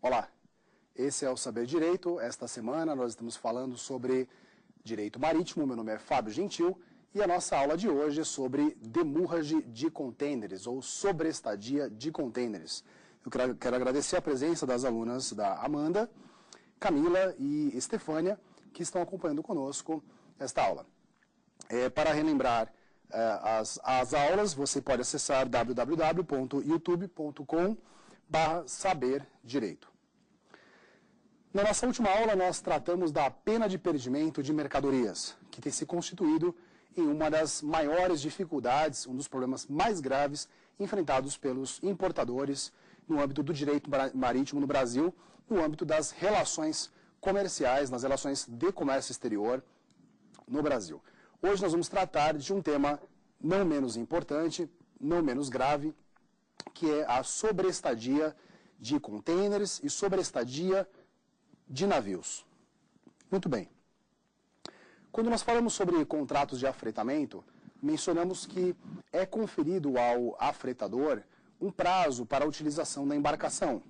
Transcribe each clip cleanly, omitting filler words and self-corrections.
Olá, esse é o Saber Direito. Esta semana nós estamos falando sobre direito marítimo. Meu nome é Fábio Gentil e a nossa aula de hoje é sobre demurrage de containers ou sobreestadia de containers. Eu quero agradecer a presença das alunas da Amanda, Camila e Estefânia, que estão acompanhando conosco esta aula. Para relembrar as aulas, você pode acessar www.youtube.com/saberdireito. Na nossa última aula, nós tratamos da pena de perdimento de mercadorias, que tem se constituído em uma das maiores dificuldades, um dos problemas mais graves enfrentados pelos importadores no âmbito do direito marítimo no Brasil, no âmbito das relações comerciais, nas relações de comércio exterior no Brasil. Hoje nós vamos tratar de um tema não menos importante, não menos grave, que é a sobreestadia de containers e sobreestadia de navios. Muito bem. Quando nós falamos sobre contratos de afretamento, mencionamos que é conferido ao afretador um prazo para a utilização da embarcação.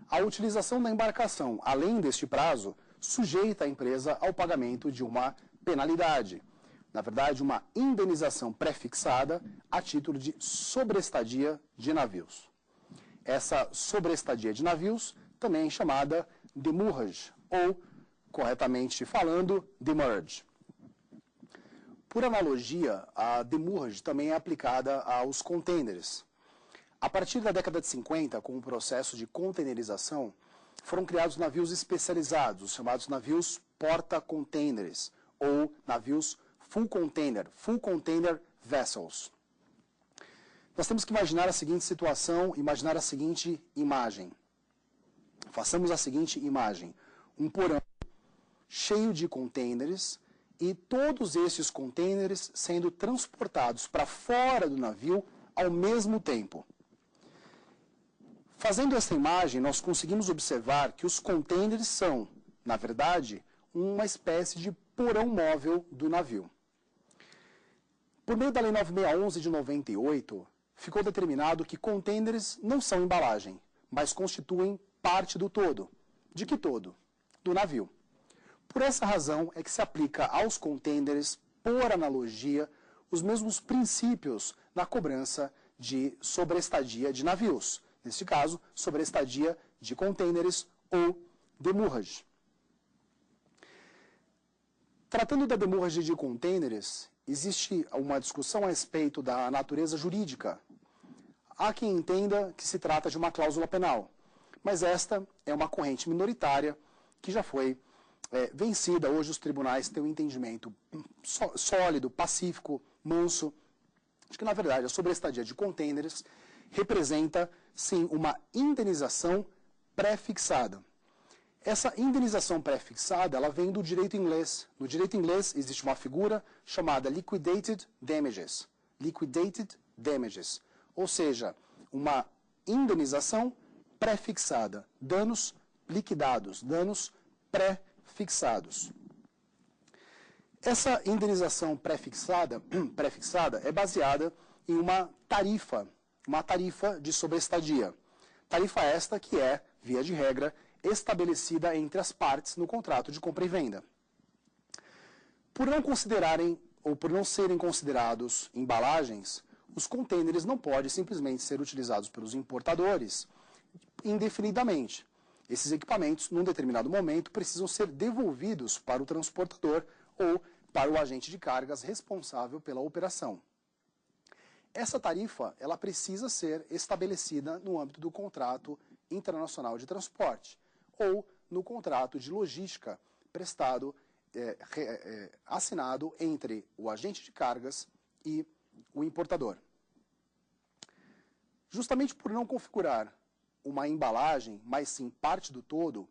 A utilização da embarcação, além deste prazo, sujeita a empresa ao pagamento de uma penalidade. Na verdade, uma indenização pré-fixada a título de sobreestadia de navios. Essa sobreestadia de navios também é chamada demurrage, ou, corretamente falando, demurrage. Por analogia, a demurrage também é aplicada aos containers. A partir da década de 50, com o processo de containerização, foram criados navios especializados, chamados navios porta-containers, ou navios full container vessels. Nós temos que imaginar a seguinte situação, imaginar a seguinte imagem. Façamos a seguinte imagem: um porão cheio de containers e todos esses containers sendo transportados para fora do navio ao mesmo tempo. Fazendo essa imagem, nós conseguimos observar que os containers são, na verdade, uma espécie de porão móvel do navio. Por meio da Lei 9611 de 98, ficou determinado que containers não são embalagem, mas constituem parte do todo. De que todo? Do navio. Por essa razão é que se aplica aos containers, por analogia, os mesmos princípios na cobrança de sobreestadia de navios. Neste caso, sobreestadia de containers ou demurrage. Tratando da demurrage de containers, existe uma discussão a respeito da natureza jurídica. Há quem entenda que se trata de uma cláusula penal, mas esta é uma corrente minoritária que já foi vencida. Hoje os tribunais têm um entendimento sólido, pacífico, manso, de que, na verdade, a sobreestadia de containers representa, sim, uma indenização pré-fixada. Essa indenização pré-fixada, ela vem do direito inglês. No direito inglês existe uma figura chamada liquidated damages. Liquidated damages. Ou seja, uma indenização pré-fixada. Danos liquidados, danos pré-fixados. Essa indenização pré-fixada é baseada em uma tarifa de sobreestadia. Tarifa esta que é, via de regra, estabelecida entre as partes no contrato de compra e venda. Por não considerarem ou por não serem considerados embalagens, os containers não podem simplesmente ser utilizados pelos importadores indefinidamente. Esses equipamentos, num determinado momento, precisam ser devolvidos para o transportador ou para o agente de cargas responsável pela operação. Essa tarifa, ela precisa ser estabelecida no âmbito do contrato internacional de transporte ou no contrato de logística prestado, assinado entre o agente de cargas e o importador. Justamente por não configurar uma embalagem, mas sim parte do todo,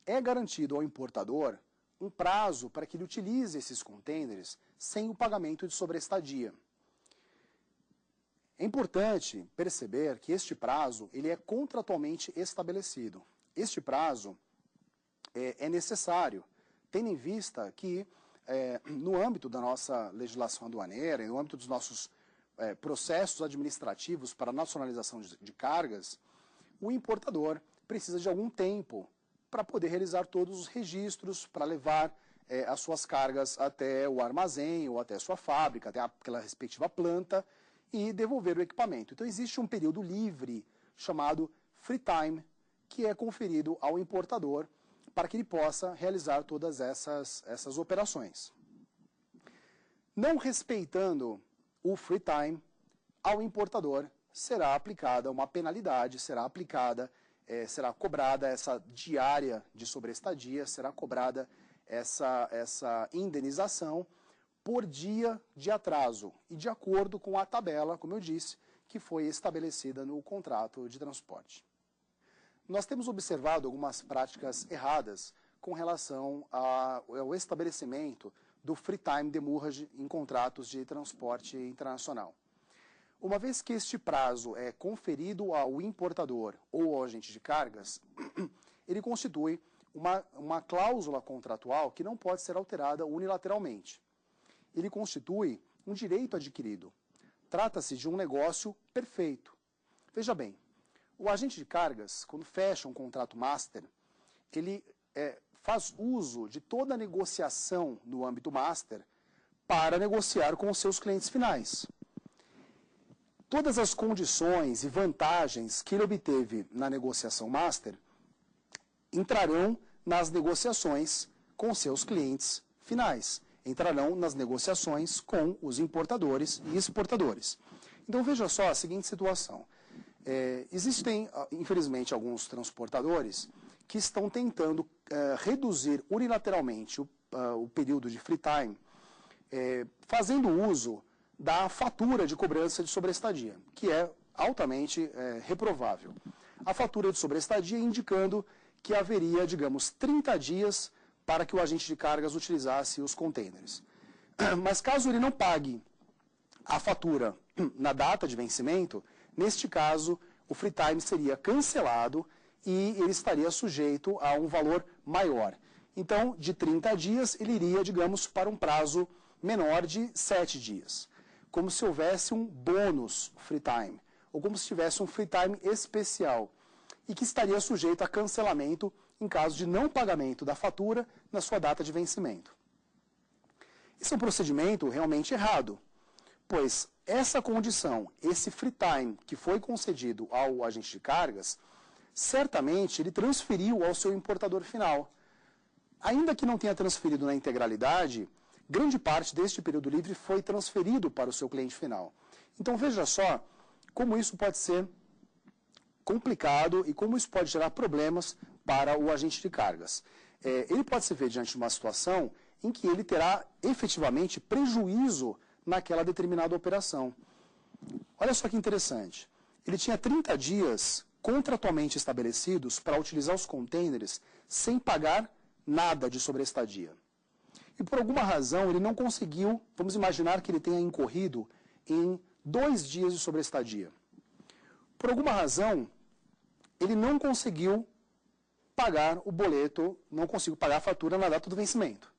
é garantido ao importador um prazo para que ele utilize esses containers sem o pagamento de sobreestadia. É importante perceber que este prazo ele é contratualmente estabelecido. Este prazo é necessário, tendo em vista que, no âmbito da nossa legislação aduaneira, no âmbito dos nossos processos administrativos para nacionalização de cargas, o importador precisa de algum tempo para poder realizar todos os registros, para levar as suas cargas até o armazém ou até a sua fábrica, até aquela respectiva planta e devolver o equipamento. Então existe um período livre chamado free time, que é conferido ao importador para que ele possa realizar todas essas operações. Não respeitando o free time, ao importador será aplicada uma penalidade, será cobrada essa diária de sobreestadia, será cobrada essa indenização por dia de atraso e de acordo com a tabela, como eu disse, que foi estabelecida no contrato de transporte. Nós temos observado algumas práticas erradas com relação ao estabelecimento do free time demurrage em contratos de transporte internacional. Uma vez que este prazo é conferido ao importador ou ao agente de cargas, ele constitui uma cláusula contratual que não pode ser alterada unilateralmente. Ele constitui um direito adquirido. Trata-se de um negócio perfeito. Veja bem, o agente de cargas, quando fecha um contrato master, ele faz uso de toda a negociação no âmbito master para negociar com os seus clientes finais. Todas as condições e vantagens que ele obteve na negociação master entrarão nas negociações com seus clientes finais, entrarão nas negociações com os importadores e exportadores. Então veja só a seguinte situação. Existem, infelizmente, alguns transportadores que estão tentando reduzir unilateralmente o período de free time, fazendo uso da fatura de cobrança de sobreestadia, que é altamente reprovável. A fatura de sobreestadia indicando que haveria, digamos, 30 dias para que o agente de cargas utilizasse os contêineres. Mas caso ele não pague a fatura na data de vencimento, neste caso, o free time seria cancelado e ele estaria sujeito a um valor maior. Então, de 30 dias, ele iria, digamos, para um prazo menor de 7 dias. Como se houvesse um bônus free time, ou como se tivesse um free time especial, e que estaria sujeito a cancelamento em caso de não pagamento da fatura na sua data de vencimento. Esse é um procedimento realmente errado, pois essa condição, esse free time que foi concedido ao agente de cargas, certamente ele transferiu ao seu importador final. Ainda que não tenha transferido na integralidade, grande parte deste período livre foi transferido para o seu cliente final. Então veja só como isso pode ser complicado e como isso pode gerar problemas para o agente de cargas. Ele pode se ver diante de uma situação em que ele terá efetivamente prejuízo naquela determinada operação. Olha só que interessante. Ele tinha 30 dias contratualmente estabelecidos para utilizar os contêineres sem pagar nada de sobreestadia. E por alguma razão ele não conseguiu, vamos imaginar que ele tenha incorrido em 2 dias de sobreestadia. Por alguma razão, ele não conseguiu pagar o boleto, não conseguiu pagar a fatura na data do vencimento.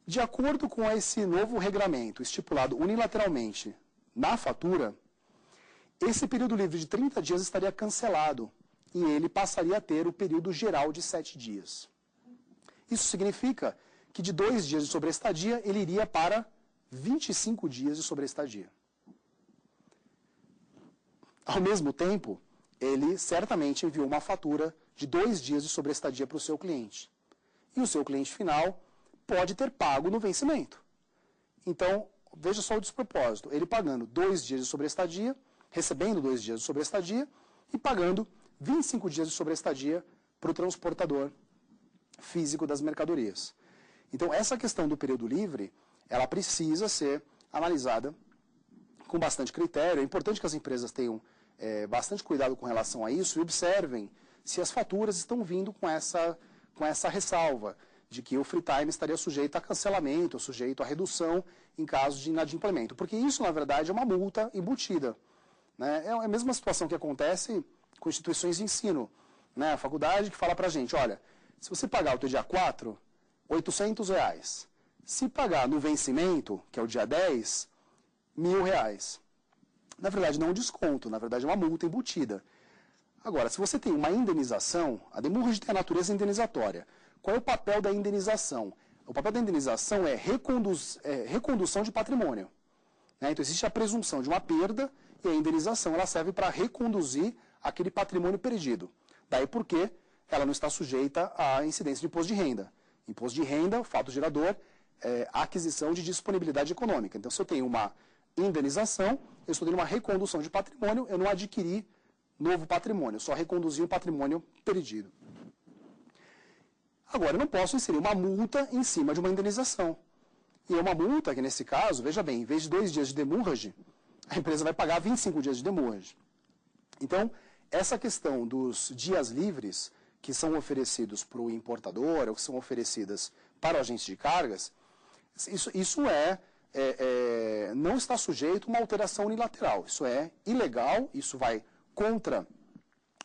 De acordo com esse novo regramento estipulado unilateralmente na fatura, esse período livre de 30 dias estaria cancelado e ele passaria a ter o período geral de 7 dias. Isso significa que de 2 dias de sobreestadia, ele iria para 25 dias de sobreestadia. Ao mesmo tempo, ele certamente enviou uma fatura de 2 dias de sobreestadia para o seu cliente. E o seu cliente final pode ter pago no vencimento. Então, veja só o despropósito. Ele pagando 2 dias de sobreestadia, recebendo 2 dias de sobreestadia e pagando 25 dias de sobreestadia para o transportador físico das mercadorias. Então, essa questão do período livre, ela precisa ser analisada com bastante critério. É importante que as empresas tenham bastante cuidado com relação a isso e observem se as faturas estão vindo com essa ressalva de que o free time estaria sujeito a cancelamento, sujeito a redução em caso de inadimplemento. Porque isso, na verdade, é uma multa embutida. Né? É a mesma situação que acontece com instituições de ensino. Né? A faculdade que fala para a gente, olha, se você pagar o teu dia 4, R$800. Se pagar no vencimento, que é o dia 10, R$1.000. Na verdade, não é um desconto, na verdade é uma multa embutida. Agora, se você tem uma indenização, a demurragem tem a natureza indenizatória. Qual é o papel da indenização? O papel da indenização é recondução de patrimônio. Né? Então, existe a presunção de uma perda e a indenização ela serve para reconduzir aquele patrimônio perdido. Daí porque ela não está sujeita à incidência de imposto de renda. Imposto de renda, fato gerador, a aquisição de disponibilidade econômica. Então, se eu tenho uma indenização, eu estou tendo uma recondução de patrimônio, eu não adquiri novo patrimônio, eu só reconduzi o patrimônio perdido. Agora, eu não posso inserir uma multa em cima de uma indenização. E é uma multa que, nesse caso, veja bem, em vez de 2 dias de demurrage, a empresa vai pagar 25 dias de demurrage. Então, essa questão dos dias livres que são oferecidos para o importador ou que são oferecidas para o agente de cargas, isso não está sujeito a uma alteração unilateral. Isso é ilegal, isso vai contra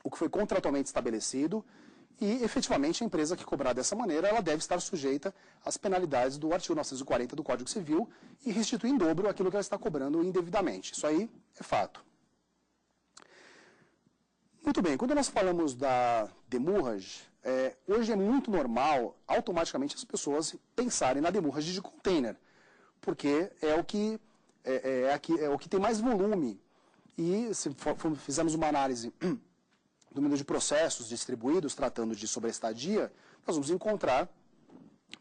o que foi contratualmente estabelecido e, efetivamente, a empresa que cobrar dessa maneira, ela deve estar sujeita às penalidades do artigo 940 do Código Civil e restituir em dobro aquilo que ela está cobrando indevidamente. Isso aí é fato. Muito bem, quando nós falamos da demurrage, hoje é muito normal, automaticamente, as pessoas pensarem na demurrage de container, porque é o que tem mais volume. E se fizermos uma análise do número de processos distribuídos tratando de sobreestadia, nós vamos encontrar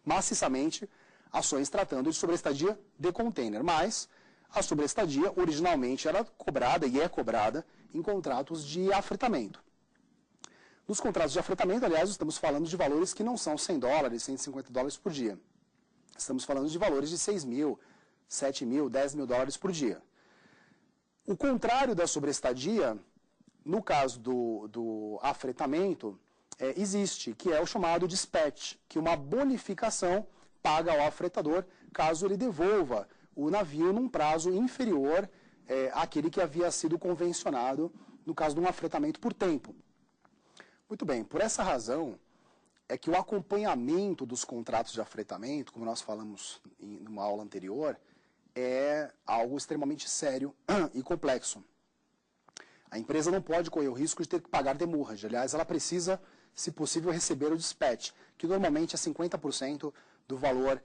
maciçamente ações tratando de sobreestadia de container. Mas a sobreestadia originalmente era cobrada e é cobrada em contratos de afretamento. Nos contratos de afretamento, aliás, estamos falando de valores que não são $100, $150 por dia. Estamos falando de valores de 6 mil, 7 mil, 10 mil dólares por dia. O contrário da sobreestadia, no caso do afretamento, existe, que é o chamado dispatch, que uma bonificação paga ao afretador caso ele devolva o navio num prazo inferior àquele que havia sido convencionado no caso de um afretamento por tempo. Muito bem, por essa razão é que o acompanhamento dos contratos de afretamento, como nós falamos em uma aula anterior, é algo extremamente sério e complexo. A empresa não pode correr o risco de ter que pagar demurrage. Aliás, ela precisa, se possível, receber o dispatch, que normalmente é 50% do valor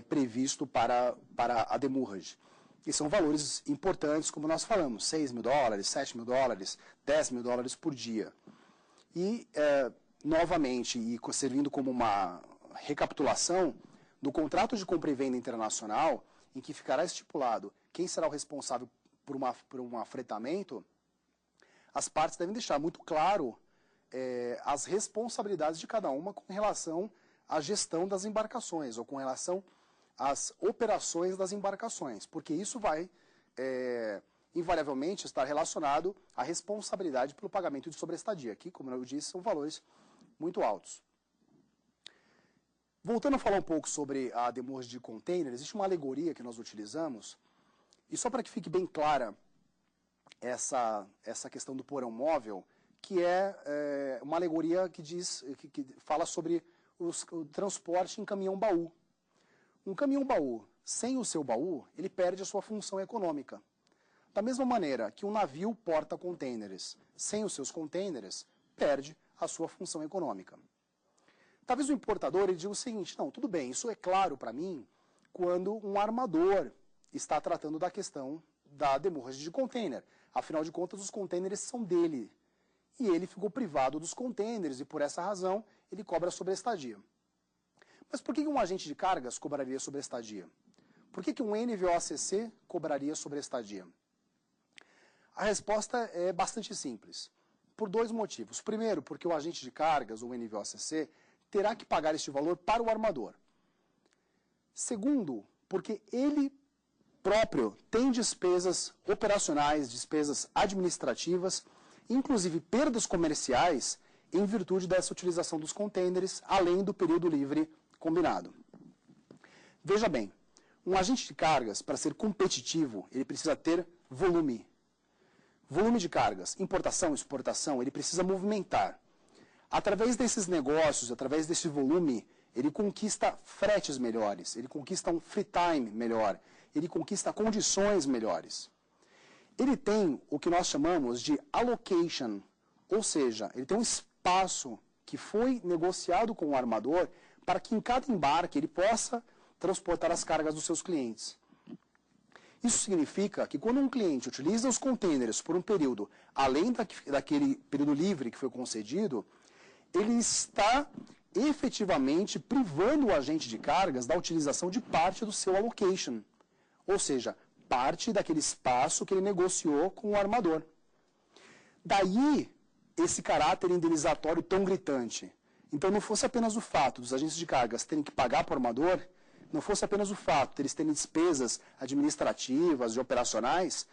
previsto para a demurrage. E são valores importantes, como nós falamos, 6 mil dólares, 7 mil dólares, 10 mil dólares por dia. E, novamente, e servindo como uma recapitulação, no contrato de compra e venda internacional, em que ficará estipulado quem será o responsável por um afretamento, as partes devem deixar muito claro as responsabilidades de cada uma com relação à gestão das embarcações, ou com relação às operações das embarcações, porque isso vai, invariavelmente, estar relacionado à responsabilidade pelo pagamento de sobreestadia. Aqui, como eu disse, são valores muito altos. Voltando a falar um pouco sobre a demurrage de container, existe uma alegoria que nós utilizamos, e só para que fique bem clara essa questão do porão móvel, que é uma alegoria que fala sobre o transporte em caminhão-baú. Um caminhão-baú, sem o seu baú, ele perde a sua função econômica. Da mesma maneira que um navio porta contêineres, sem os seus contêineres, perde a sua função econômica. Talvez o importador ele diga o seguinte, não, tudo bem, isso é claro para mim quando um armador está tratando da questão da demurrage de container. Afinal de contas, os contêineres são dele. E ele ficou privado dos contêineres e, por essa razão, ele cobra sobreestadia. Mas por que um agente de cargas cobraria sobreestadia? Por que um NVOCC cobraria sobreestadia? A resposta é bastante simples. Por 2 motivos. Primeiro, porque o agente de cargas, ou NVOCC, terá que pagar este valor para o armador. Segundo, porque ele próprio tem despesas operacionais, despesas administrativas, inclusive perdas comerciais, em virtude dessa utilização dos contêineres, além do período livre combinado. Veja bem, um agente de cargas, para ser competitivo, ele precisa ter volume. Volume de cargas, importação, exportação, ele precisa movimentar. Através desses negócios, através desse volume, ele conquista fretes melhores, ele conquista um free time melhor, ele conquista condições melhores. Ele tem o que nós chamamos de allocation, Ou seja, ele tem um espaço que foi negociado com o armador para que em cada embarque ele possa transportar as cargas dos seus clientes. Isso significa que quando um cliente utiliza os containers por um período, além daquele período livre que foi concedido, ele está efetivamente privando o agente de cargas da utilização de parte do seu allocation, ou seja, parte daquele espaço que ele negociou com o armador. Daí, esse caráter indenizatório tão gritante. Então, não fosse apenas o fato dos agentes de cargas terem que pagar para o armador, não fosse apenas o fato de eles terem despesas administrativas e operacionais,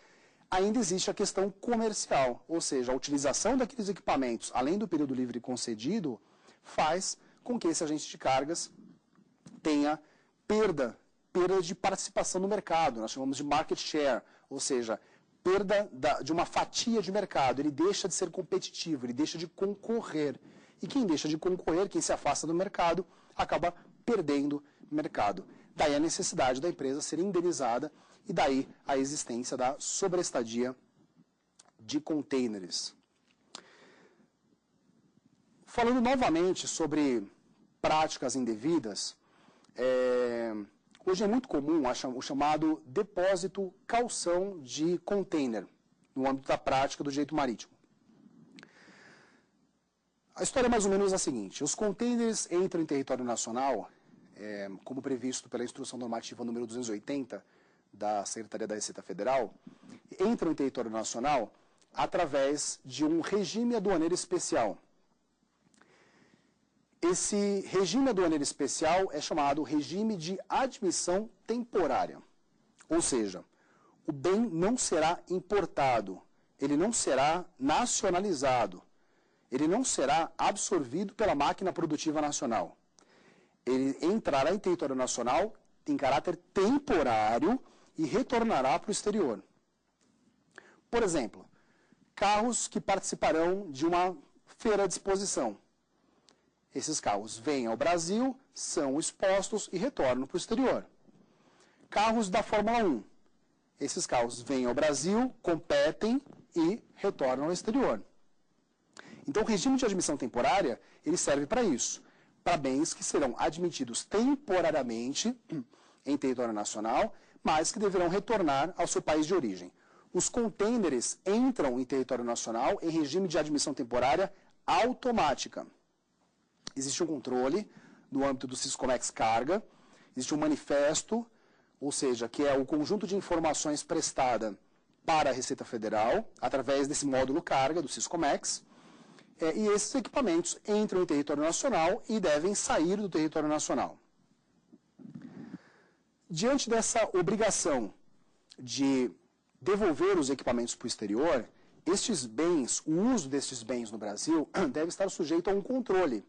ainda existe a questão comercial, ou seja, a utilização daqueles equipamentos, além do período livre concedido, faz com que esse agente de cargas tenha perda de participação no mercado, nós chamamos de market share, ou seja, perda de uma fatia de mercado, ele deixa de ser competitivo, ele deixa de concorrer. E quem deixa de concorrer, quem se afasta do mercado, acaba perdendo mercado. Daí a necessidade da empresa ser indenizada e daí a existência da sobreestadia de containers. Falando novamente sobre práticas indevidas, hoje é muito comum o chamado depósito calção de container, no âmbito da prática do direito marítimo. A história é mais ou menos a seguinte: os containers entram em território nacional, como previsto pela Instrução Normativa número 280 da Secretaria da Receita Federal, entram em território nacional através de um regime aduaneiro especial. Esse regime aduaneiro especial é chamado regime de admissão temporária. Ou seja, o bem não será importado, ele não será nacionalizado, ele não será absorvido pela máquina produtiva nacional. Ele entrará em território nacional em caráter temporário e retornará para o exterior. Por exemplo, carros que participarão de uma feira de exposição. Esses carros vêm ao Brasil, são expostos e retornam para o exterior. Carros da Fórmula 1. Esses carros vêm ao Brasil, competem e retornam ao exterior. Então, o regime de admissão temporária, ele serve para isso, para bens que serão admitidos temporariamente em território nacional, mas que deverão retornar ao seu país de origem. Os containers entram em território nacional em regime de admissão temporária automática. Existe um controle no âmbito do Siscomex Carga, existe um manifesto, ou seja, que é o conjunto de informações prestada para a Receita Federal, através desse módulo carga do Siscomex, e esses equipamentos entram em território nacional e devem sair do território nacional. Diante dessa obrigação de devolver os equipamentos para o exterior, estes bens, o uso destes bens no Brasil deve estar sujeito a um controle.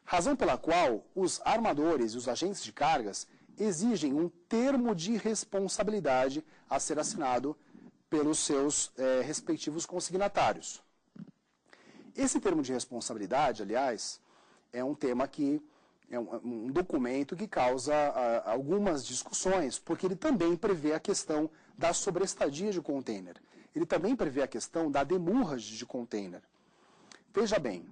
Razão pela qual os armadores e os agentes de cargas exigem um termo de responsabilidade a ser assinado pelos seus respectivos consignatários. Esse termo de responsabilidade, aliás, é um tema que é um documento que causa algumas discussões, porque ele também prevê a questão da sobreestadia de container. Ele também prevê a questão da demurrage de container. Veja bem,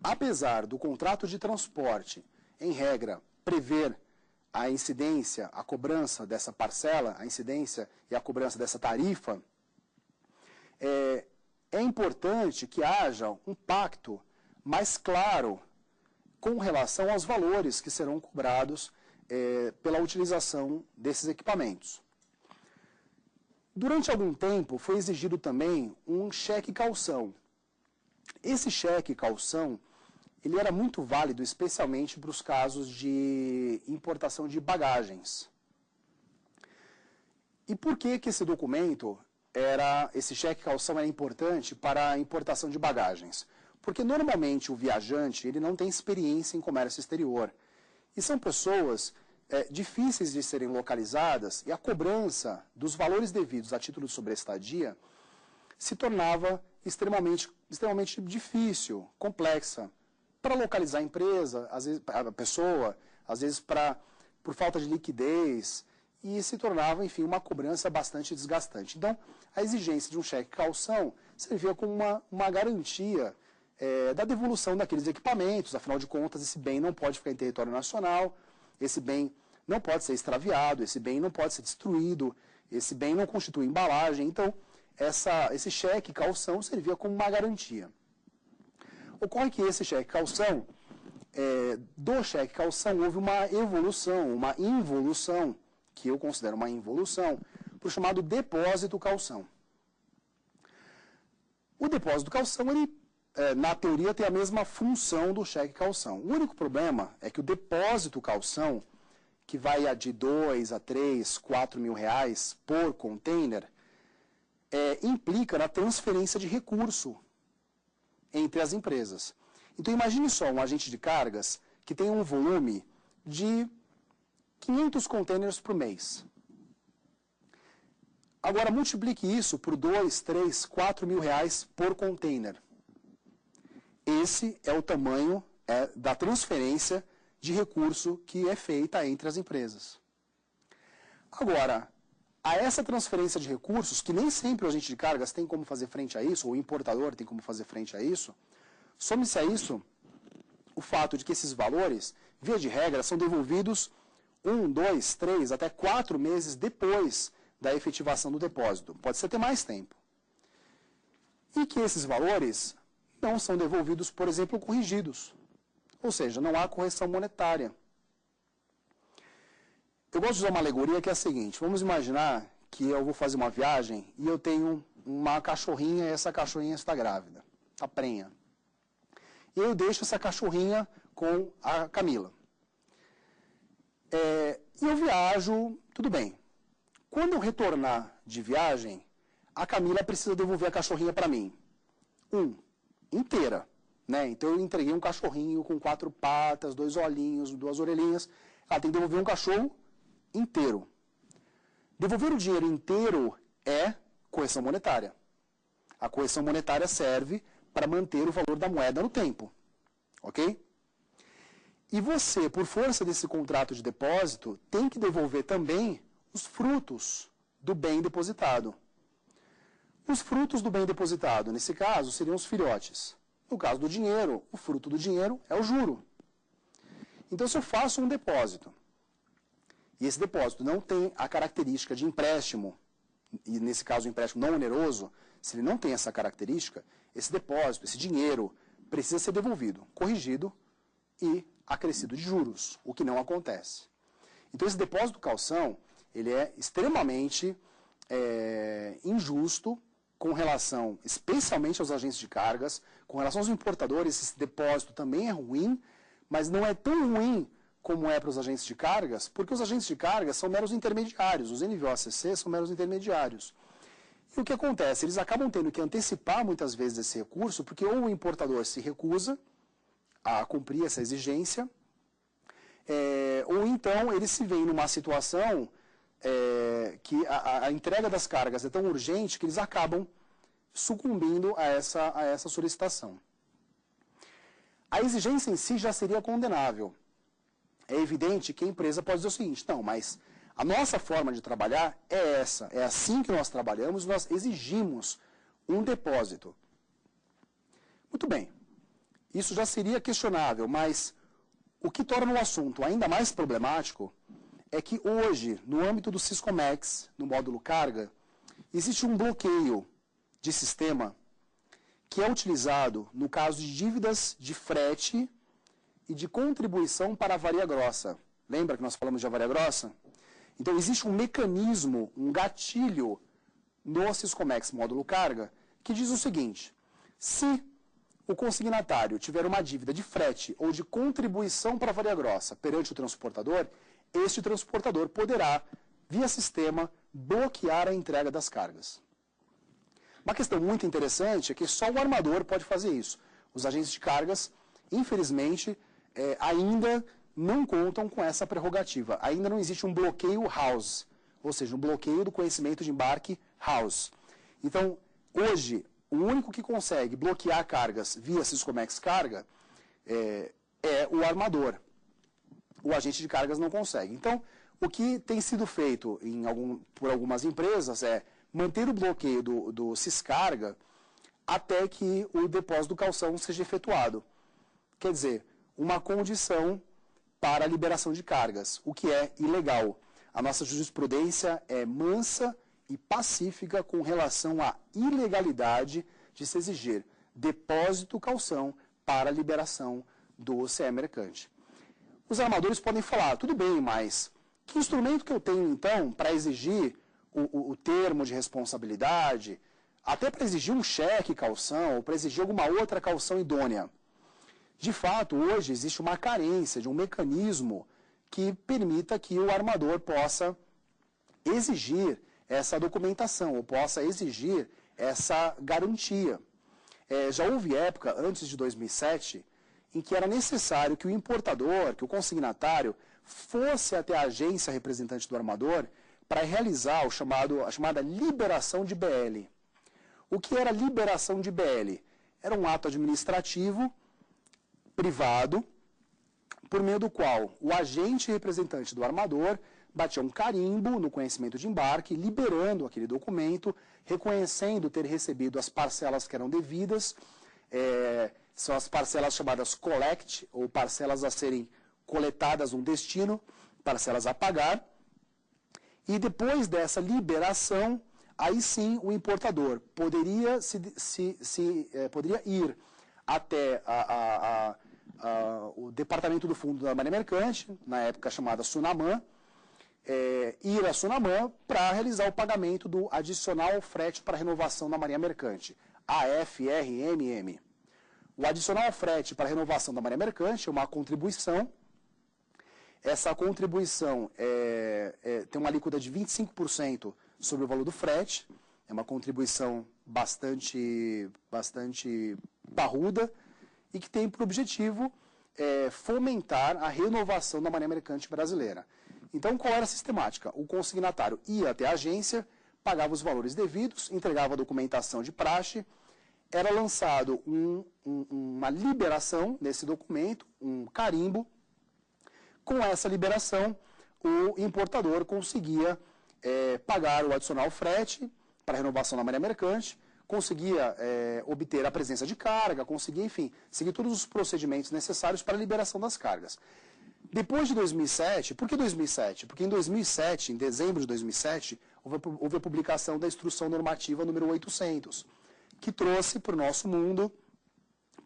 apesar do contrato de transporte, em regra, prever a incidência, a cobrança dessa parcela, a incidência e a cobrança dessa tarifa, é importante que haja um pacto mais claro com relação aos valores que serão cobrados pela utilização desses equipamentos. Durante algum tempo, foi exigido também um cheque calção. Esse cheque calção, ele era muito válido, especialmente para os casos de importação de bagagens. E por que esse documento, esse cheque calção era importante para a importação de bagagens? Porque normalmente o viajante ele não tem experiência em comércio exterior. E são pessoas difíceis de serem localizadas e a cobrança dos valores devidos a título de sobreestadia se tornava extremamente difícil, complexa. Para localizar a empresa, às vezes a pessoa, às vezes por falta de liquidez e se tornava, enfim, uma cobrança bastante desgastante. Então, a exigência de um cheque calção servia como uma garantia da devolução daqueles equipamentos. Afinal de contas, esse bem não pode ficar em território nacional, esse bem não pode ser extraviado, esse bem não pode ser destruído, esse bem não constitui embalagem. Então, esse cheque calção servia como uma garantia. Ocorre que esse cheque calção, do cheque calção, houve uma evolução, uma involução, que eu considero uma involução, para o chamado depósito calção. O depósito calção, ele, na teoria, tem a mesma função do cheque calção. O único problema é que o depósito calção, que vai de 2 a 3, 4 mil reais por container, implica na transferência de recurso entre as empresas. Então, imagine só um agente de cargas que tem um volume de 500 containers por mês. Agora, multiplique isso por 2, 3, 4 mil reais por container. Esse é o tamanho da transferência de recurso que é feita entre as empresas. Agora, a essa transferência de recursos, que nem sempre o agente de cargas tem como fazer frente a isso, ou o importador tem como fazer frente a isso, some-se a isso o fato de que esses valores, via de regra, são devolvidos 1, 2, 3, até 4 meses depois da efetivação do depósito. Pode ser até mais tempo. E que esses valores não são devolvidos, por exemplo, corrigidos. Ou seja, não há correção monetária. Eu gosto de usar uma alegoria que é a seguinte: vamos imaginar que eu vou fazer uma viagem e eu tenho uma cachorrinha e essa cachorrinha está grávida, está prenha. E eu deixo essa cachorrinha com a Camila. E eu viajo, tudo bem. Quando eu retornar de viagem, a Camila precisa devolver a cachorrinha para mim. Inteira. Né? Então eu entreguei um cachorrinho com 4 patas, 2 olhinhos, 2 orelhinhas. Ela tem que devolver um cachorro inteiro. Devolver o dinheiro inteiro é correção monetária. A correção monetária serve para manter o valor da moeda no tempo. Ok? E você, por força desse contrato de depósito, tem que devolver também os frutos do bem depositado. Os frutos do bem depositado, nesse caso, seriam os filhotes. No caso do dinheiro, o fruto do dinheiro é o juro. Então, se eu faço um depósito, e esse depósito não tem a característica de empréstimo, e nesse caso o empréstimo não oneroso, se ele não tem essa característica, esse depósito, esse dinheiro, precisa ser devolvido, corrigido e acrescido de juros, o que não acontece. Então, esse depósito calção, ele é extremamente injusto com relação, especialmente aos agentes de cargas, com relação aos importadores. Esse depósito também é ruim, mas não é tão ruim como é para os agentes de cargas, porque os agentes de cargas são meros intermediários, os NVOCC são meros intermediários. E o que acontece? Eles acabam tendo que antecipar muitas vezes esse recurso, porque ou o importador se recusa a cumprir essa exigência, ou então eles se veem numa situação que a entrega das cargas é tão urgente que eles acabam sucumbindo a essa solicitação. A exigência em si já seria condenável. É evidente que a empresa pode dizer o seguinte: não, mas a nossa forma de trabalhar é essa, é assim que nós trabalhamos, nós exigimos um depósito. Muito bem, isso já seria questionável, mas o que torna o assunto ainda mais problemático é que hoje, no âmbito do Siscomex, no módulo carga, existe um bloqueio de sistema que é utilizado no caso de dívidas de frete e de contribuição para a avaria grossa. Lembra que nós falamos de avaria grossa? Então, existe um mecanismo, um gatilho no Siscomex módulo carga que diz o seguinte: se o consignatário tiver uma dívida de frete ou de contribuição para a avaria grossa perante o transportador, este transportador poderá, via sistema, bloquear a entrega das cargas. Uma questão muito interessante é que só o armador pode fazer isso. Os agentes de cargas, infelizmente, ainda não contam com essa prerrogativa. Ainda não existe um bloqueio house, ou seja, um bloqueio do conhecimento de embarque house. Então, hoje, o único que consegue bloquear cargas via Siscomex Carga é o armador. O agente de cargas não consegue. Então, O que tem sido feito por algumas empresas é manter o bloqueio do Siscarga até que o depósito do calção seja efetuado. Quer dizer, uma condição para a liberação de cargas, o que é ilegal. A nossa jurisprudência é mansa e pacífica com relação à ilegalidade de se exigir depósito calção para a liberação do CE mercante. Os armadores podem falar, tudo bem, mas que instrumento que eu tenho então para exigir o termo de responsabilidade, até para exigir um cheque calção, ou para exigir alguma outra calção idônea? De fato, hoje existe uma carência de um mecanismo que permita que o armador possa exigir essa documentação, ou possa exigir essa garantia. Já houve época, antes de 2007, em que era necessário que o importador, que o consignatário, fosse até a agência representante do armador para realizar a chamada liberação de BL. O que era liberação de BL? Era um ato administrativo privado, por meio do qual o agente representante do armador batia um carimbo no conhecimento de embarque, liberando aquele documento, reconhecendo ter recebido as parcelas que eram devidas, são as parcelas chamadas collect, ou parcelas a serem coletadas no destino, parcelas a pagar, e depois dessa liberação, aí sim o importador poderia, poderia ir até o Departamento do Fundo da Marinha Mercante, na época chamada Sunamã, ir a Sunamã para realizar o pagamento do adicional frete para renovação da Marinha Mercante, AFRMM. O adicional frete para renovação da Marinha Mercante é uma contribuição. Essa contribuição tem uma alíquota de 25% sobre o valor do frete, é uma contribuição bastante parruda e que tem por objetivo fomentar a renovação da Marinha Mercante brasileira. Então, qual era a sistemática? O consignatário ia até a agência, pagava os valores devidos, entregava a documentação de praxe, era lançado uma liberação nesse documento, um carimbo. Com essa liberação, o importador conseguia pagar o adicional frete para a renovação da Marinha Mercante, conseguia obter a presença de carga, conseguia, enfim, seguir todos os procedimentos necessários para a liberação das cargas. Depois de 2007, por que 2007? Porque em 2007, em dezembro de 2007, houve a publicação da Instrução Normativa número 800, que trouxe para o nosso mundo,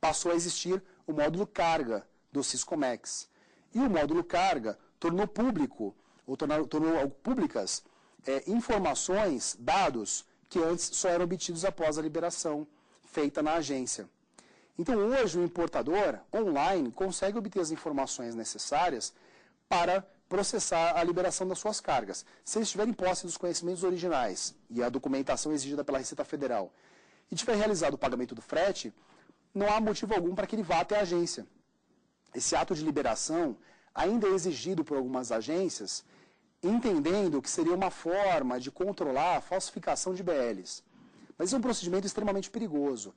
passou a existir o módulo carga do Siscomex. E o módulo carga tornou público, ou tornou públicas informações, dados, que antes só eram obtidos após a liberação feita na agência. Então, hoje, o importador, online, consegue obter as informações necessárias para processar a liberação das suas cargas. Se eles tiverem posse dos conhecimentos originais e a documentação exigida pela Receita Federal e tiver realizado o pagamento do frete, não há motivo algum para que ele vá até a agência. Esse ato de liberação ainda é exigido por algumas agências, entendendo que seria uma forma de controlar a falsificação de BLs. Mas é um procedimento extremamente perigoso,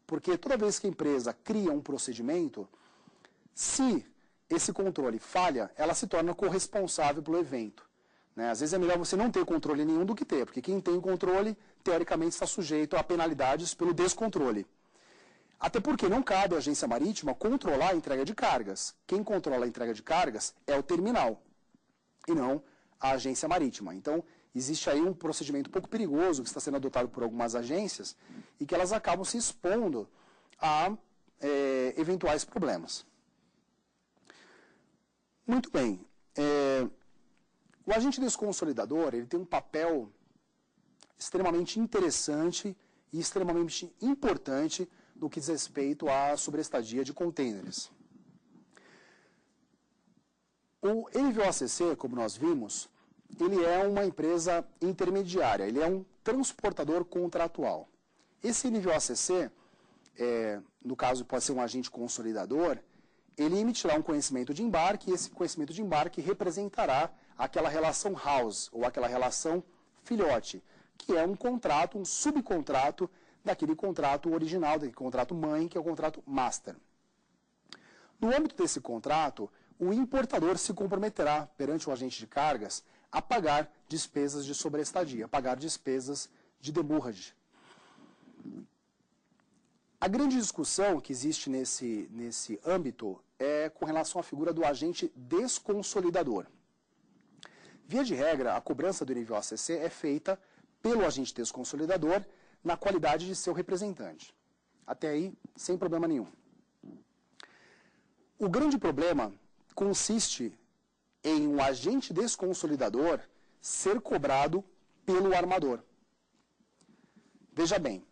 porque toda vez que a empresa cria um procedimento, se esse controle falha, ela se torna corresponsável pelo evento. Às vezes é melhor você não ter controle nenhum do que ter, porque quem tem controle, teoricamente, está sujeito a penalidades pelo descontrole. Até porque não cabe à agência marítima controlar a entrega de cargas. Quem controla a entrega de cargas é o terminal, e não a agência marítima. Então, existe aí um procedimento um pouco perigoso que está sendo adotado por algumas agências e que elas acabam se expondo a eventuais problemas. Muito bem. O agente desconsolidador ele tem um papel extremamente interessante e extremamente importante no que diz respeito à sobreestadia de contêineres. O NVOACC, como nós vimos, ele é uma empresa intermediária, ele é um transportador contratual. Esse NVOACC, no caso pode ser um agente consolidador, ele emitirá um conhecimento de embarque e esse conhecimento de embarque representará aquela relação house, ou aquela relação filhote, que é um contrato, um subcontrato daquele contrato original, daquele contrato mãe, que é o contrato master. No âmbito desse contrato, o importador se comprometerá perante o agente de cargas a pagar despesas de sobreestadia, a pagar despesas de demurrage. A grande discussão que existe nesse âmbito é com relação à figura do agente desconsolidador. Via de regra, a cobrança do nível ACC é feita pelo agente desconsolidador na qualidade de seu representante. Até aí, sem problema nenhum. O grande problema consiste em um agente desconsolidador ser cobrado pelo armador. Veja bem,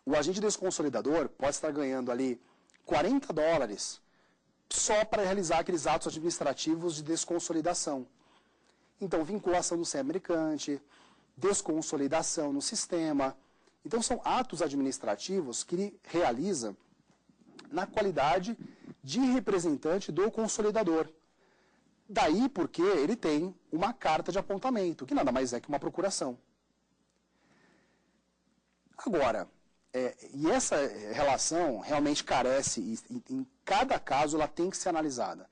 o agente desconsolidador pode estar ganhando ali $40 só para realizar aqueles atos administrativos de desconsolidação. Então, vinculação do semimercante, desconsolidação no sistema. Então, são atos administrativos que ele realiza na qualidade de representante do consolidador. Daí porque ele tem uma carta de apontamento, que nada mais é que uma procuração. Agora, e essa relação realmente carece, e em cada caso ela tem que ser analisada.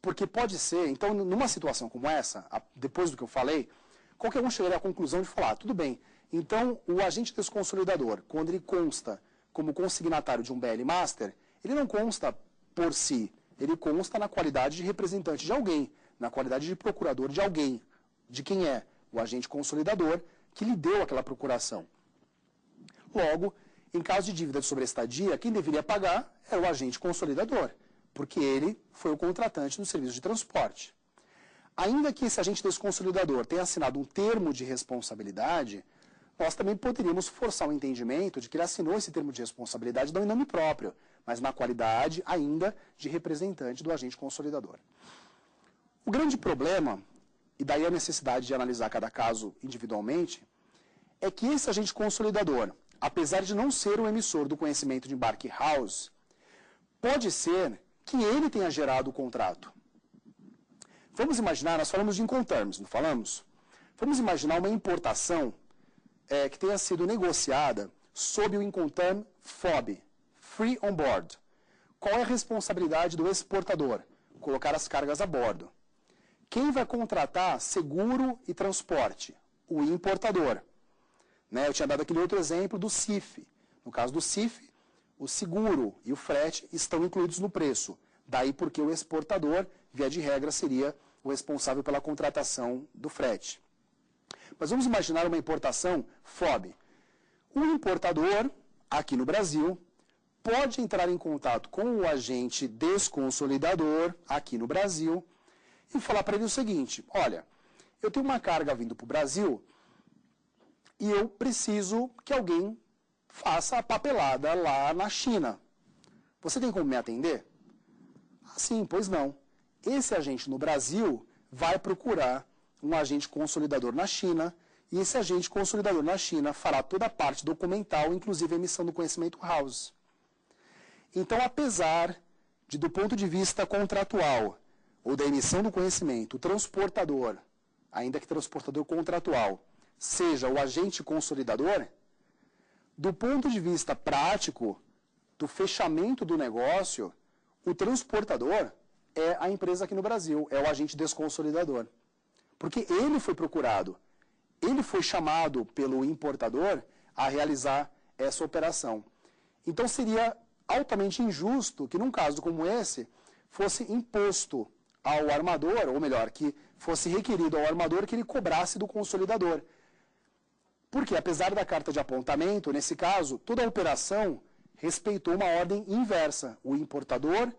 Porque pode ser, então, numa situação como essa, depois do que eu falei, qualquer um chegaria à conclusão de falar, tudo bem, então o agente desconsolidador, quando ele consta como consignatário de um BL Master, ele não consta por si, ele consta na qualidade de representante de alguém, na qualidade de procurador de alguém, de quem é o agente consolidador que lhe deu aquela procuração. Logo, em caso de dívida de sobreestadia, quem deveria pagar é o agente consolidador, porque ele foi o contratante do serviço de transporte. Ainda que esse agente desconsolidador tenha assinado um termo de responsabilidade, nós também poderíamos forçar o entendimento de que ele assinou esse termo de responsabilidade não em nome próprio, mas na qualidade ainda de representante do agente consolidador. O grande problema, e daí a necessidade de analisar cada caso individualmente, é que esse agente consolidador, apesar de não ser o emissor do conhecimento de embarque house, pode ser que ele tenha gerado o contrato. Vamos imaginar, nós falamos de Incoterms, não falamos? Vamos imaginar uma importação que tenha sido negociada sob o Incoterm FOB, Free On Board. Qual é a responsabilidade do exportador? Colocar as cargas a bordo. Quem vai contratar seguro e transporte? O importador. Eu tinha dado aquele outro exemplo do CIF. No caso do CIF, o seguro e o frete estão incluídos no preço. Daí porque o exportador, via de regra, seria o responsável pela contratação do frete. Mas vamos imaginar uma importação FOB. O importador, aqui no Brasil, pode entrar em contato com o agente desconsolidador, aqui no Brasil, e falar para ele o seguinte, olha, eu tenho uma carga vindo para o Brasil e eu preciso que alguém faça a papelada lá na China. Você tem como me atender? Ah, sim, pois não. Esse agente no Brasil vai procurar um agente consolidador na China, e esse agente consolidador na China fará toda a parte documental, inclusive a emissão do conhecimento house. Então, apesar de, do ponto de vista contratual, ou da emissão do conhecimento, o transportador, ainda que transportador contratual, seja o agente consolidador, do ponto de vista prático, do fechamento do negócio, o transportador é a empresa aqui no Brasil, é o agente desconsolidador. Porque ele foi procurado, ele foi chamado pelo importador a realizar essa operação. Então seria altamente injusto que num caso como esse fosse imposto ao armador, ou melhor, que fosse requerido ao armador que ele cobrasse do consolidador. Porque apesar da carta de apontamento, nesse caso, toda a operação respeitou uma ordem inversa. O importador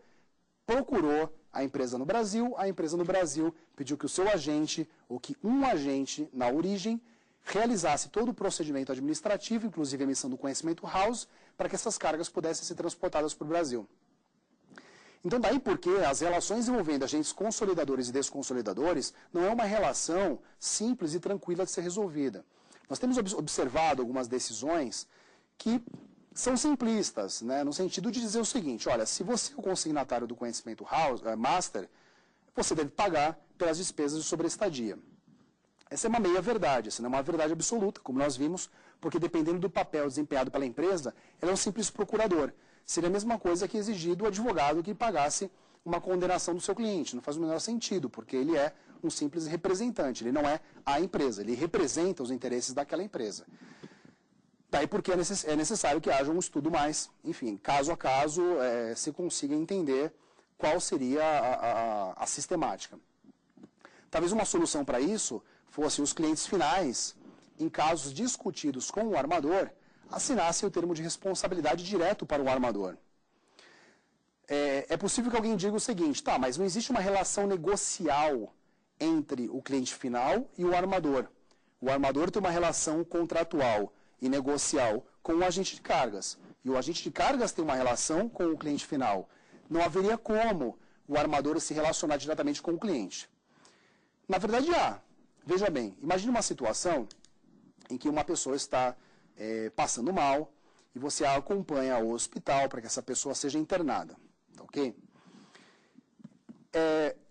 procurou a empresa no Brasil, a empresa no Brasil pediu que o seu agente, ou que um agente na origem, realizasse todo o procedimento administrativo, inclusive a emissão do conhecimento house, para que essas cargas pudessem ser transportadas para o Brasil. Então, daí porque as relações envolvendo agentes consolidadores e desconsolidadores não é uma relação simples e tranquila de ser resolvida. Nós temos observado algumas decisões que são simplistas, no sentido de dizer o seguinte, olha, se você é o consignatário do conhecimento master, você deve pagar pelas despesas de sobreestadia. Essa é uma meia-verdade, essa não é uma verdade absoluta, como nós vimos, porque dependendo do papel desempenhado pela empresa, ela é um simples procurador. Seria a mesma coisa que exigir do advogado que pagasse uma condenação do seu cliente. Não faz o menor sentido, porque ele é um simples representante, ele não é a empresa, ele representa os interesses daquela empresa. Daí porque é necessário que haja um estudo mais, enfim, caso a caso, se consiga entender qual seria a sistemática. Talvez uma solução para isso fosse os clientes finais, em casos discutidos com o armador, assinassem o termo de responsabilidade direto para o armador. É possível que alguém diga o seguinte, tá, mas não existe uma relação negocial entre o cliente final e o armador. O armador tem uma relação contratual e negocial com o agente de cargas. E o agente de cargas tem uma relação com o cliente final. Não haveria como o armador se relacionar diretamente com o cliente. Na verdade, há. Veja bem, imagine uma situação em que uma pessoa está passando mal e você a acompanha ao hospital para que essa pessoa seja internada. Tá, ok?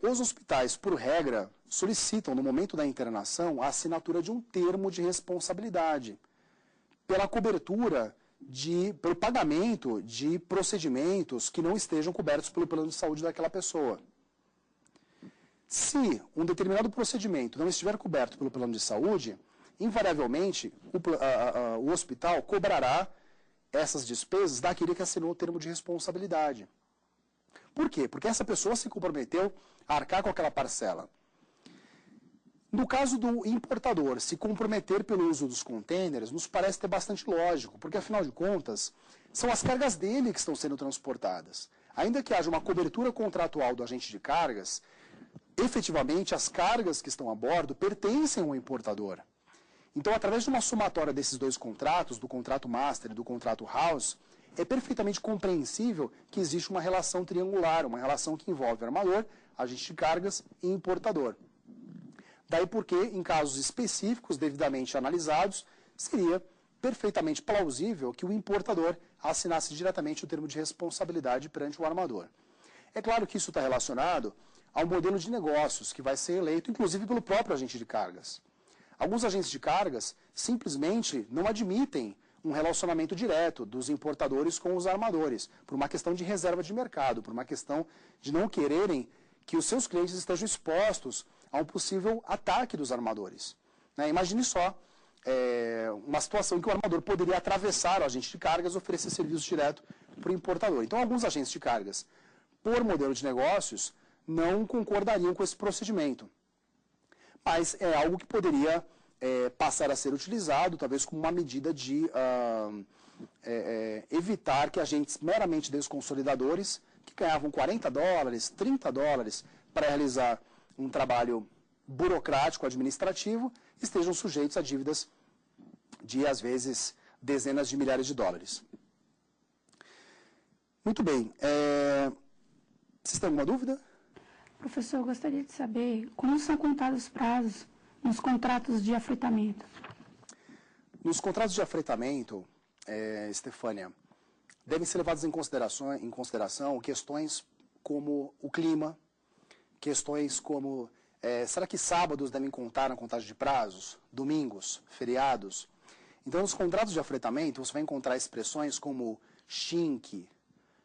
Os hospitais, por regra, solicitam, no momento da internação, a assinatura de um termo de responsabilidade pela cobertura, pelo pagamento de procedimentos que não estejam cobertos pelo plano de saúde daquela pessoa. Se um determinado procedimento não estiver coberto pelo plano de saúde, invariavelmente o hospital cobrará essas despesas daquele que assinou o termo de responsabilidade. Por quê? Porque essa pessoa se comprometeu a arcar com aquela parcela. No caso do importador se comprometer pelo uso dos contêineres, nos parece ter bastante lógico, porque afinal de contas, são as cargas dele que estão sendo transportadas. Ainda que haja uma cobertura contratual do agente de cargas, efetivamente as cargas que estão a bordo pertencem ao importador. Então, através de uma somatória desses dois contratos, do contrato master e do contrato house, é perfeitamente compreensível que existe uma relação triangular, uma relação que envolve armador, agente de cargas e importador. Daí porque, em casos específicos, devidamente analisados, seria perfeitamente plausível que o importador assinasse diretamente o termo de responsabilidade perante o armador. É claro que isso está relacionado ao modelo de negócios que vai ser eleito, inclusive pelo próprio agente de cargas. Alguns agentes de cargas simplesmente não admitem um relacionamento direto dos importadores com os armadores, por uma questão de reserva de mercado, por uma questão de não quererem que os seus clientes estejam expostos a um possível ataque dos armadores. Imagine só uma situação em que o armador poderia atravessar o agente de cargas e oferecer serviço direto para o importador. Então, alguns agentes de cargas, por modelo de negócios, não concordariam com esse procedimento. Mas é algo que poderia passar a ser utilizado, talvez como uma medida de evitar que agentes meramente desconsolidadores, que ganhavam $40, $30 para realizar um trabalho burocrático, administrativo, estejam sujeitos a dívidas de, às vezes, dezenas de milhares de dólares. Muito bem. Vocês têm alguma dúvida? Professor, eu gostaria de saber como são contados os prazos nos contratos de afretamento. Nos contratos de afretamento, Estefânia, devem ser levadas em consideração questões como o clima, questões como, será que sábados devem contar na contagem de prazos, domingos, feriados? Então, nos contratos de afretamento, você vai encontrar expressões como chink,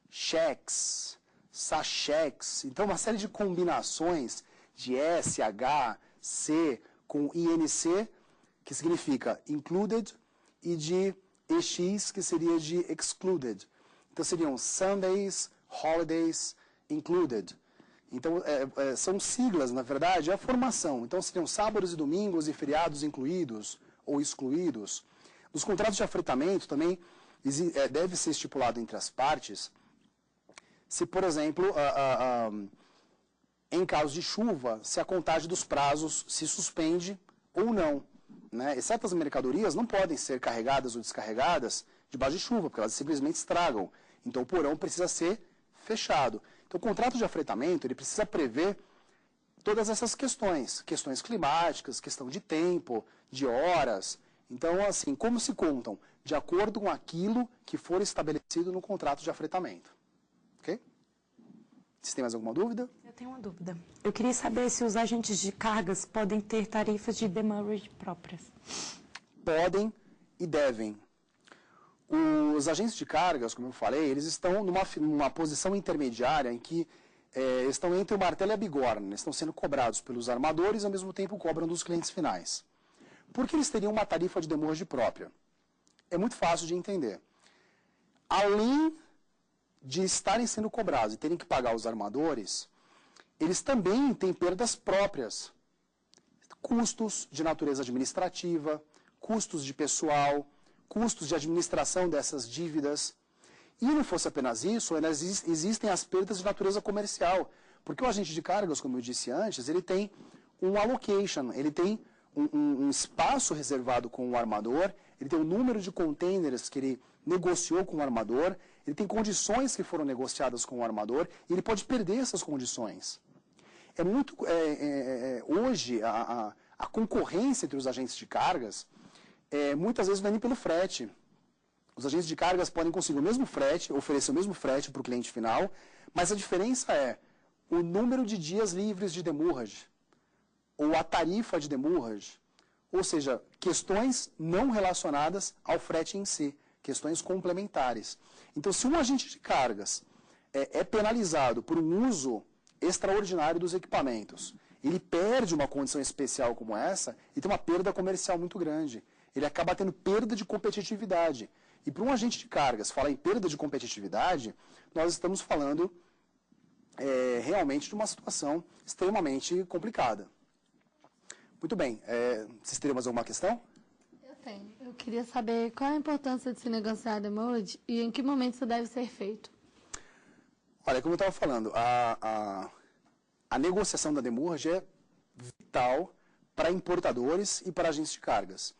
cheques, sachex, então uma série de combinações de S, H, C com INC, que significa included, e de EX, que seria de excluded. Então seriam Sundays, holidays, included. Então são siglas, na verdade, é a formação. Então seriam sábados e domingos e feriados incluídos ou excluídos. Nos contratos de afretamento também deve ser estipulado entre as partes se, por exemplo, em caso de chuva, se a contagem dos prazos se suspende ou não. E certas mercadorias não podem ser carregadas ou descarregadas debaixo de chuva, porque elas simplesmente estragam. Então o porão precisa ser fechado. Então o contrato de afretamento ele precisa prever todas essas questões climáticas, questão de tempo, de horas. Então, assim, como se contam? De acordo com aquilo que for estabelecido no contrato de afretamento. Ok? Vocês têm mais alguma dúvida? Eu tenho uma dúvida. Eu queria saber se os agentes de cargas podem ter tarifas de demurrage próprias. Podem e devem. Os agentes de cargas, como eu falei, eles estão numa posição intermediária em que estão entre o martelo e a bigorna, né? Estão sendo cobrados pelos armadores e ao mesmo tempo cobram dos clientes finais. Por que eles teriam uma tarifa de demurrage própria? É muito fácil de entender. Além de estarem sendo cobrados e terem que pagar os armadores, eles também têm perdas próprias. Custos de natureza administrativa, custos de pessoal, custos de administração dessas dívidas. E não fosse apenas isso, existem as perdas de natureza comercial. Porque o agente de cargas, como eu disse antes, ele tem um allocation, ele tem um espaço reservado com o armador, ele tem um número de containers que ele negociou com o armador, ele tem condições que foram negociadas com o armador, e ele pode perder essas condições. Hoje, a concorrência entre os agentes de cargas, muitas vezes não é nem pelo frete. Os agentes de cargas podem conseguir o mesmo frete, oferecer o mesmo frete para o cliente final, mas a diferença é o número de dias livres de demurrage, ou a tarifa de demurrage, ou seja, questões não relacionadas ao frete em si, questões complementares. Então, se um agente de cargas é penalizado por um uso extraordinário dos equipamentos, ele perde uma condição especial como essa e tem uma perda comercial muito grande. Ele acaba tendo perda de competitividade. E para um agente de cargas falar em perda de competitividade, nós estamos falando realmente de uma situação extremamente complicada. Muito bem. Vocês teriam mais alguma questão? Eu tenho. Eu queria saber qual a importância de se negociar a demurrage e em que momento isso deve ser feito. Olha, como eu estava falando, a negociação da demurrage é vital para importadores e para agentes de cargas.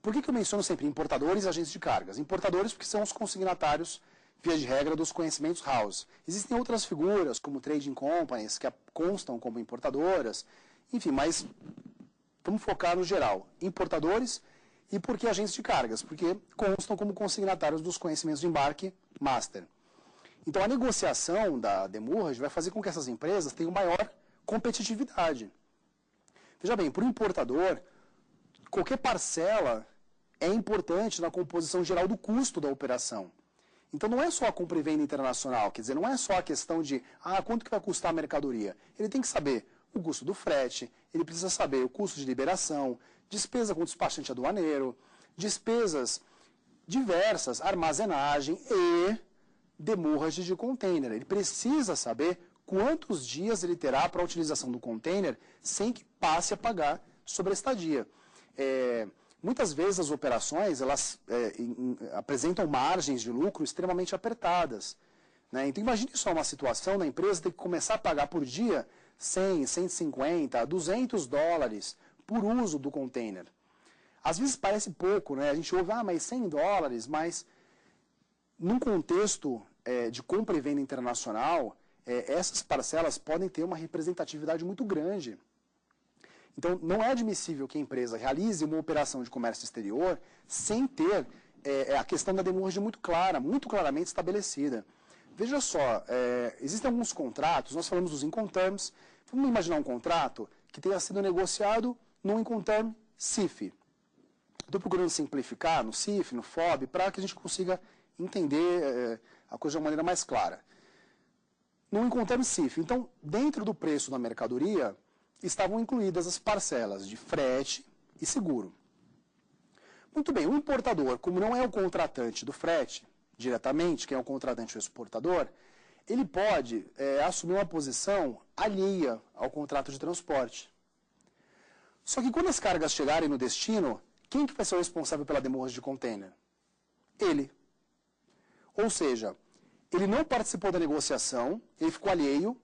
Por que eu menciono sempre importadores e agentes de cargas? Importadores porque são os consignatários, via de regra, dos conhecimentos house. Existem outras figuras, como trading companies, que constam como importadoras, enfim, mas vamos focar no geral. Importadores e por que agentes de cargas? Porque constam como consignatários dos conhecimentos de embarque master. Então, a negociação da demurrage vai fazer com que essas empresas tenham maior competitividade. Veja bem, para o importador, qualquer parcela é importante na composição geral do custo da operação. Então, não é só a compra e venda internacional, quer dizer, não é só a questão de quanto que vai custar a mercadoria. Ele tem que saber o custo do frete, ele precisa saber o custo de liberação, despesa com despachante aduaneiro, despesas diversas, armazenagem e demurrage de container. Ele precisa saber quantos dias ele terá para a utilização do container sem que passe a pagar sobre a estadia. Muitas vezes as operações elas apresentam margens de lucro extremamente apertadas. Né? Então imagine só uma situação da empresa ter que começar a pagar por dia 100, 150, 200 dólares por uso do container. Às vezes parece pouco, né? A gente ouve, mas 100 dólares, mas num contexto de compra e venda internacional, essas parcelas podem ter uma representatividade muito grande. Então, não é admissível que a empresa realize uma operação de comércio exterior sem ter a questão da demurrage muito clara, muito claramente estabelecida. Veja só, existem alguns contratos, nós falamos dos Incoterms, vamos imaginar um contrato que tenha sido negociado no Incoterm CIF. Estou procurando simplificar no CIF, no FOB, para que a gente consiga entender a coisa de uma maneira mais clara. No Incoterm CIF, então, dentro do preço da mercadoria, estavam incluídas as parcelas de frete e seguro. Muito bem, o importador, como não é o contratante do frete, diretamente, quem é o contratante ou exportador, ele pode assumir uma posição alheia ao contrato de transporte. Só que quando as cargas chegarem no destino, quem que vai ser o responsável pela demurrage de container? Ele. Ou seja, ele não participou da negociação, ele ficou alheio,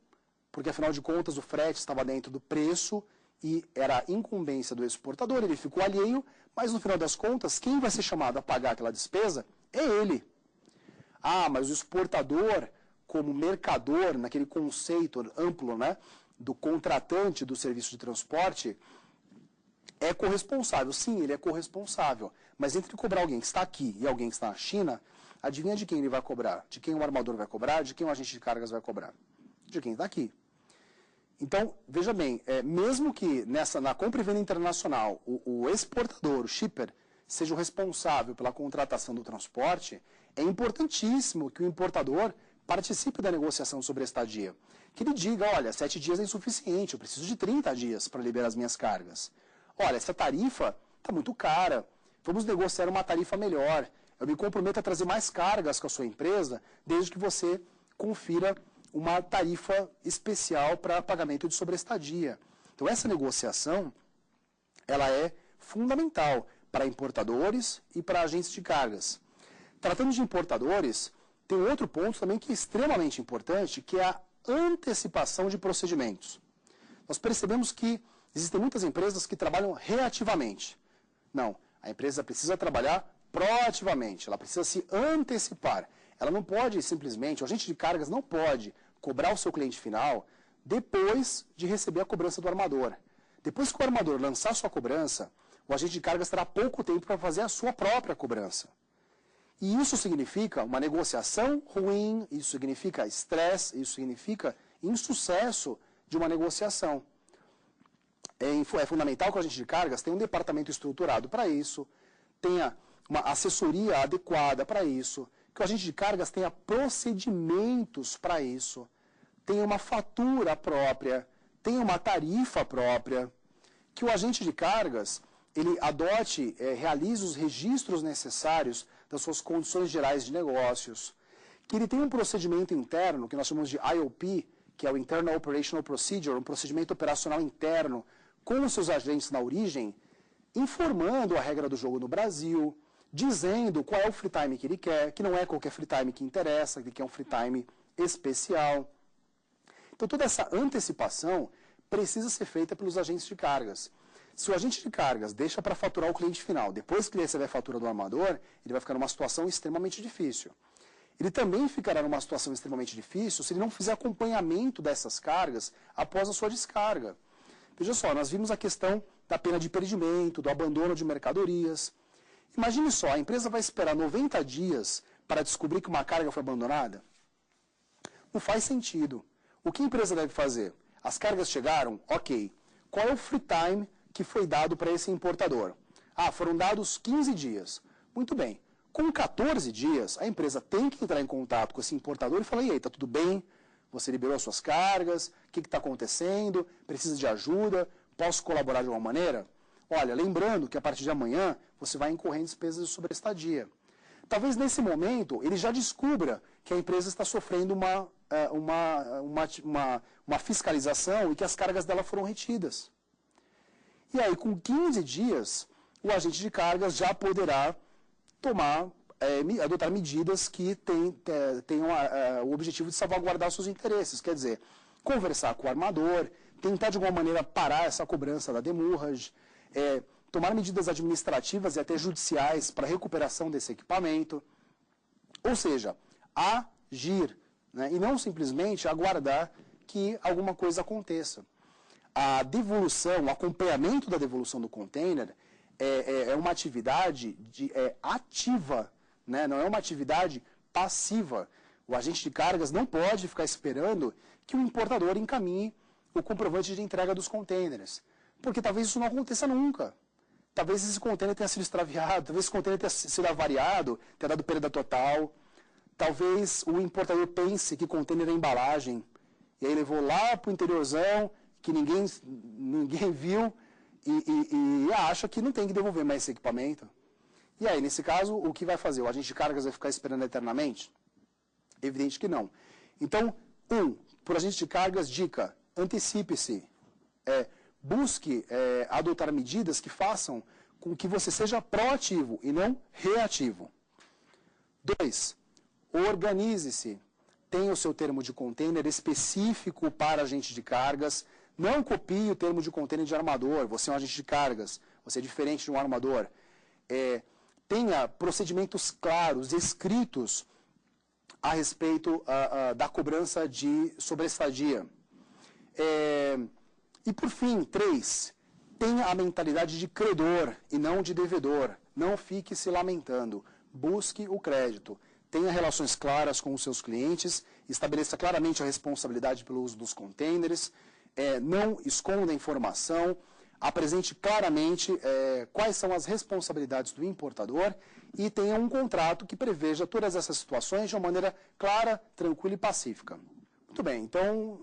porque afinal de contas o frete estava dentro do preço e era incumbência do exportador, ele ficou alheio, mas no final das contas, quem vai ser chamado a pagar aquela despesa é ele. Mas o exportador, como mercador, naquele conceito amplo, né, do contratante do serviço de transporte, é corresponsável. Sim, ele é corresponsável. Mas entre cobrar alguém que está aqui e alguém que está na China, adivinha de quem ele vai cobrar? De quem o armador vai cobrar? De quem o agente de cargas vai cobrar? De quem está aqui. Então, veja bem, mesmo que na compra e venda internacional o exportador, o shipper, seja o responsável pela contratação do transporte, é importantíssimo que o importador participe da negociação sobre a estadia. Que ele diga, olha, 7 dias é insuficiente, eu preciso de 30 dias para liberar as minhas cargas. Olha, essa tarifa está muito cara, vamos negociar uma tarifa melhor. Eu me comprometo a trazer mais cargas com a sua empresa, desde que você confira uma tarifa especial para pagamento de sobreestadia. Então, essa negociação, ela é fundamental para importadores e para agentes de cargas. Tratando de importadores, tem um outro ponto também que é extremamente importante, que é a antecipação de procedimentos. Nós percebemos que existem muitas empresas que trabalham reativamente. Não, a empresa precisa trabalhar proativamente, ela precisa se antecipar. Ela não pode simplesmente, o agente de cargas não pode cobrar o seu cliente final depois de receber a cobrança do armador. Depois que o armador lançar sua cobrança, o agente de cargas terá pouco tempo para fazer a sua própria cobrança. E isso significa uma negociação ruim, isso significa estresse, isso significa insucesso de uma negociação. É fundamental que o agente de cargas tenha um departamento estruturado para isso, tenha uma assessoria adequada para isso, que o agente de cargas tenha procedimentos para isso, tenha uma fatura própria, tenha uma tarifa própria, que o agente de cargas ele adote, realize os registros necessários das suas condições gerais de negócios, que ele tenha um procedimento interno, que nós chamamos de IOP, que é o Internal Operational Procedure, um procedimento operacional interno, com os seus agentes na origem, informando a regra do jogo no Brasil, dizendo qual é o free time que ele quer, que não é qualquer free time que interessa, que é um free time especial. Então, toda essa antecipação precisa ser feita pelos agentes de cargas. Se o agente de cargas deixa para faturar o cliente final, depois que ele receber a fatura do armador, ele vai ficar numa situação extremamente difícil. Ele também ficará numa situação extremamente difícil se ele não fizer acompanhamento dessas cargas após a sua descarga. Veja só, nós vimos a questão da pena de perdimento, do abandono de mercadorias. Imagine só, a empresa vai esperar 90 dias para descobrir que uma carga foi abandonada? Não faz sentido. O que a empresa deve fazer? As cargas chegaram? Ok. Qual é o free time que foi dado para esse importador? Ah, foram dados 15 dias. Muito bem. Com 14 dias, a empresa tem que entrar em contato com esse importador e falar, e aí, está tudo bem? Você liberou as suas cargas? O que está acontecendo? Precisa de ajuda? Posso colaborar de alguma maneira? Olha, lembrando que a partir de amanhã você vai incorrer em despesas de sobreestadia. Talvez nesse momento ele já descubra que a empresa está sofrendo uma fiscalização e que as cargas dela foram retidas. E aí, com 15 dias, o agente de cargas já poderá adotar medidas que tenham o objetivo de salvaguardar seus interesses. Quer dizer, conversar com o armador, tentar de alguma maneira parar essa cobrança da demurrage, tomar medidas administrativas e até judiciais para a recuperação desse equipamento. Ou seja, agir, né, e não simplesmente aguardar que alguma coisa aconteça. A devolução, o acompanhamento da devolução do container é uma atividade ativa, né, não é uma atividade passiva. O agente de cargas não pode ficar esperando que o importador encaminhe o comprovante de entrega dos containers, porque talvez isso não aconteça nunca. Talvez esse container tenha sido extraviado, talvez esse container tenha sido avariado, tenha dado perda total. Talvez o importador pense que container é embalagem, e aí levou lá para o interiorzão, que ninguém viu, e acha que não tem que devolver mais esse equipamento. E aí, nesse caso, o que vai fazer? O agente de cargas vai ficar esperando eternamente? Evidente que não. Então, por agente de cargas, dica, antecipe-se. Busque adotar medidas que façam com que você seja proativo e não reativo. 2. Organize-se. Tenha o seu termo de container específico para agente de cargas. Não copie o termo de container de armador. Você é um agente de cargas. Você é diferente de um armador. Tenha procedimentos claros, escritos, a respeito da cobrança de sobreestadia. E por fim, 3, tenha a mentalidade de credor e não de devedor. Não fique se lamentando. Busque o crédito. Tenha relações claras com os seus clientes, estabeleça claramente a responsabilidade pelo uso dos containers, não esconda a informação, apresente claramente quais são as responsabilidades do importador e tenha um contrato que preveja todas essas situações de uma maneira clara, tranquila e pacífica. Muito bem, então,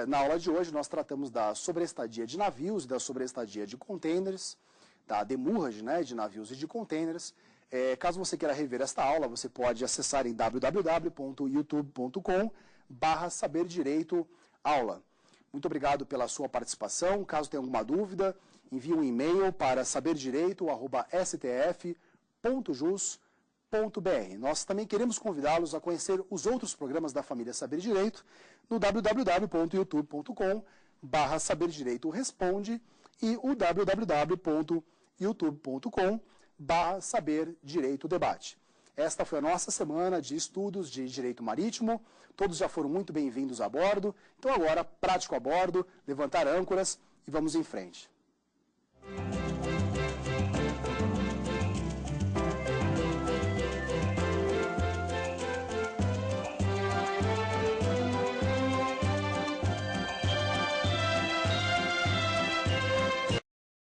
na aula de hoje nós tratamos da sobreestadia de navios e da sobreestadia de containers, da demurrage, né, de navios e de containers. Caso você queira rever esta aula, você pode acessar em www.youtube.com/saberdireitoaula. Muito obrigado pela sua participação. Caso tenha alguma dúvida, envie um e-mail para saberdireito@stf.jus.br. Nós também queremos convidá-los a conhecer os outros programas da família Saber Direito no www.youtube.com/saberdireitoresponde e o www.youtube.com/saberdireitodebate. Esta foi a nossa semana de estudos de direito marítimo. Todos já foram muito bem-vindos a bordo. Então agora, prático a bordo, levantar âncoras e vamos em frente.